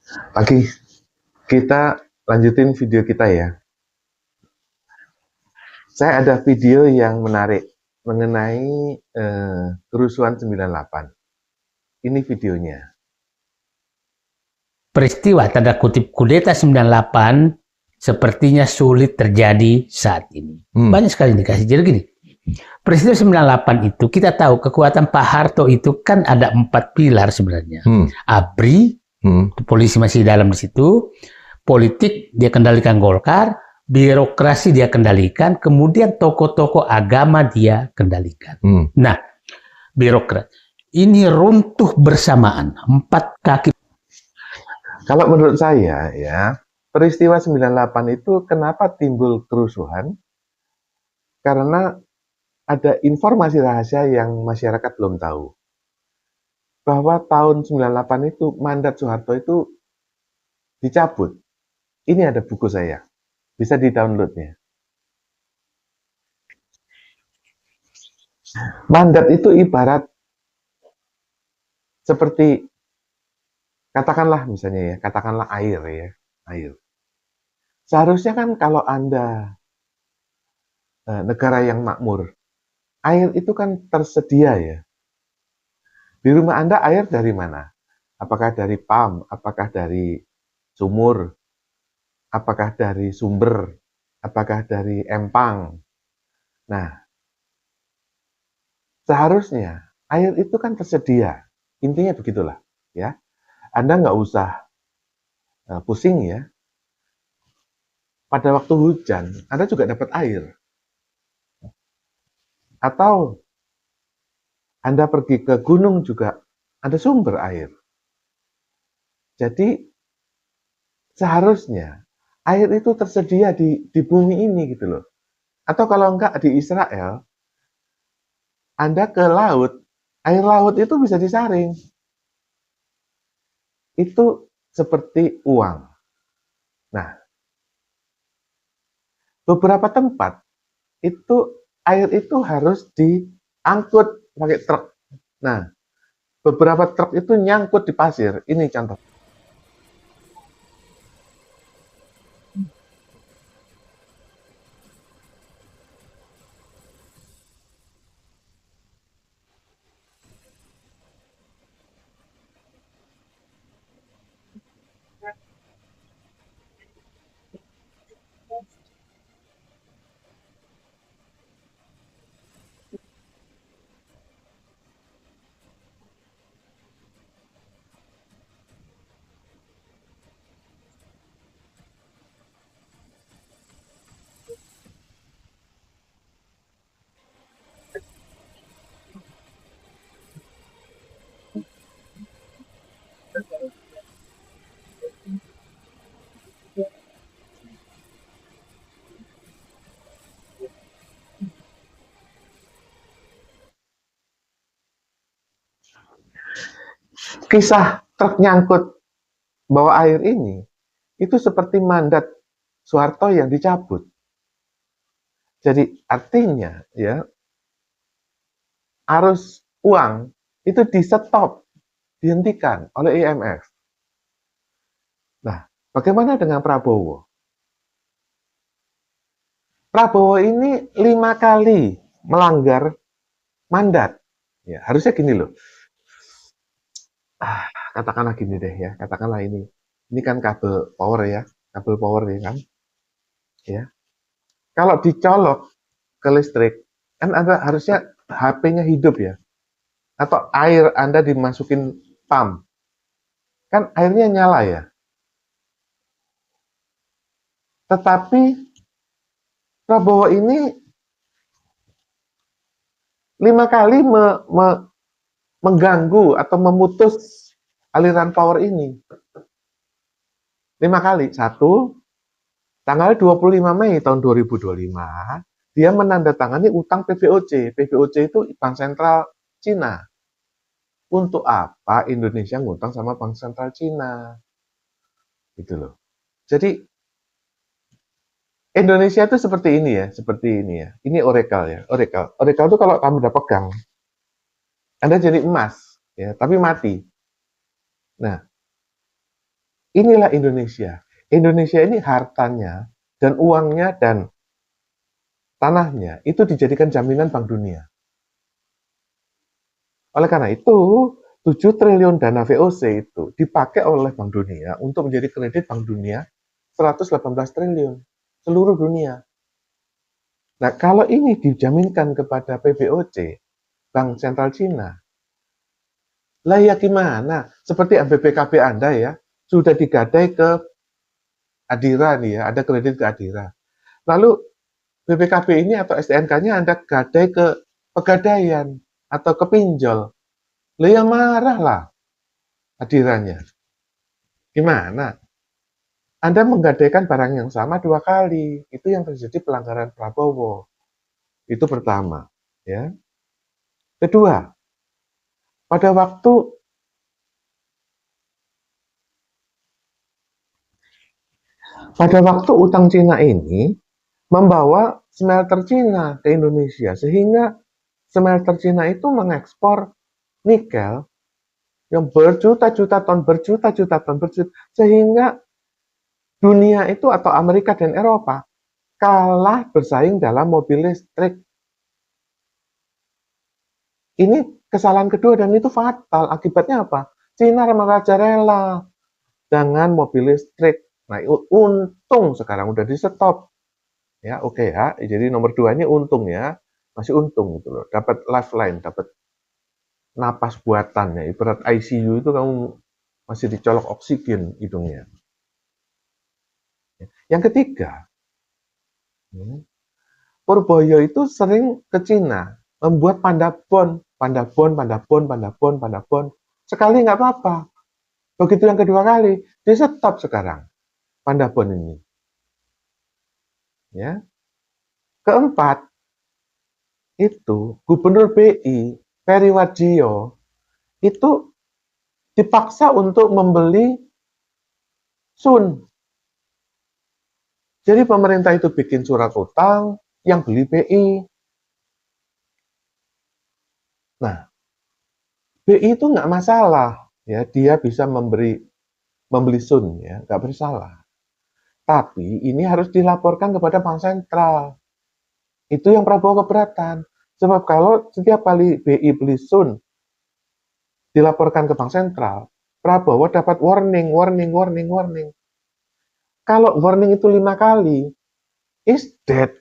Lagi kita lanjutin video kita ya. Saya ada video yang menarik mengenai kerusuhan 98. Ini videonya. Peristiwa tanda kutip kudeta 98 sepertinya sulit terjadi saat ini. Banyak sekali indikasi. Jadi gini, peristiwa 98 itu kita tahu kekuatan Pak Harto itu kan ada 4 pilar sebenarnya. ABRI, polisi masih dalam di situ, politik dia kendalikan Golkar, birokrasi dia kendalikan, kemudian tokoh-tokoh agama dia kendalikan. Nah, birokrat ini runtuh bersamaan, 4 kaki. Kalau menurut saya ya, peristiwa 98 itu kenapa timbul kerusuhan? Karena ada informasi rahasia yang masyarakat belum tahu. Bahwa tahun 98 itu mandat Soeharto itu dicabut. Ini ada buku saya. Bisa di-downloadnya. Mandat itu ibarat seperti katakanlah misalnya ya, katakanlah air ya, air. Seharusnya kan kalau Anda negara yang makmur, air itu kan tersedia ya. Di rumah Anda air dari mana? Apakah dari pam? Apakah dari sumur? Apakah dari sumber? Apakah dari empang? Nah, seharusnya air itu kan tersedia. Intinya begitulah, ya. Anda nggak usah pusing ya. Pada waktu hujan, Anda juga dapat air. Atau Anda pergi ke gunung juga ada sumber air. Jadi seharusnya air itu tersedia di bumi ini gitu loh. Atau kalau enggak di Israel, Anda ke laut, air laut itu bisa disaring. Itu seperti uang. Nah, beberapa tempat itu air itu harus diangkut pakai truk. Nah, beberapa truk itu nyangkut di pasir. Ini contoh. Kisah truk nyangkut bawa air ini itu seperti mandat Soeharto yang dicabut. Jadi artinya ya arus uang itu di stop, dihentikan oleh IMF. Nah, bagaimana dengan Prabowo? Prabowo ini 5 kali melanggar mandat. Ya, harusnya gini loh. Katakanlah gini deh ya, katakanlah ini. Ini kan kabel power ya, kabel power ya kan. Ya. Kalau dicolok ke listrik, kan Anda harusnya HP-nya hidup ya. Atau air Anda dimasukin pump. Kan airnya nyala ya. Tetapi Prabowo ini 5 kali mengganggu atau memutus aliran power ini. 5 kali. Satu, tanggal 25 Mei tahun 2025, dia menandatangani utang PBOC. PBOC itu Bank Sentral Cina. Untuk apa Indonesia ngutang sama Bank Sentral Cina? Gitu loh. Jadi Indonesia itu seperti ini ya, seperti ini ya. Ini Oracle ya, Oracle. Oracle itu kalau kamu udah pegang, Anda jadi emas, ya, tapi mati. Nah, inilah Indonesia. Indonesia ini hartanya dan uangnya dan tanahnya itu dijadikan jaminan Bank Dunia. Oleh karena itu, 7 triliun dana VOC itu dipakai oleh Bank Dunia untuk menjadi kredit Bank Dunia 118 triliun seluruh dunia. Nah, kalau ini dijaminkan kepada PBOC, Bank Sentral Cina, lah ya gimana? Seperti BPKB Anda ya, sudah digadai ke Adira nih ya, ada kredit ke Adira. Lalu BPKB ini atau STNK-nya Anda gadai ke Pegadaian atau ke pinjol. Lah ya marah lah Adiranya. Gimana? Anda menggadaikan barang yang sama 2 kali. Itu yang terjadi pelanggaran Prabowo. Itu pertama, ya. Kedua, pada waktu utang Cina ini membawa smelter Cina ke Indonesia, sehingga smelter Cina itu mengekspor nikel yang berjuta-juta ton, sehingga dunia itu atau Amerika dan Eropa kalah bersaing dalam mobil listrik. Ini kesalahan kedua dan itu fatal. Akibatnya apa? Cina merajalela dengan mobil listrik. Nah, untung sekarang udah di stop. Ya, oke ya. Jadi nomor 2 ini untung ya. Masih untung gitu loh. Dapat lifeline, dapat napas buatan ya. Ibarat ICU itu kamu masih dicolok oksigen hidungnya. Yang ketiga, Purboyo itu sering ke Cina membuat pandabon. Sekali nggak apa-apa. Begitu yang kedua kali, di stop sekarang pandabon ini. Ya. Keempat, itu Gubernur BI Peri Warjio itu dipaksa untuk membeli Sun. Jadi pemerintah itu bikin surat utang, yang beli BI. Nah, BI itu nggak masalah, ya dia bisa membeli Sun, ya nggak bersalah. Tapi ini harus dilaporkan kepada Bank Sentral. Itu yang Prabowo keberatan. Sebab kalau setiap kali BI beli Sun dilaporkan ke Bank Sentral, Prabowo dapat warning. Kalau warning itu 5 kali, is dead.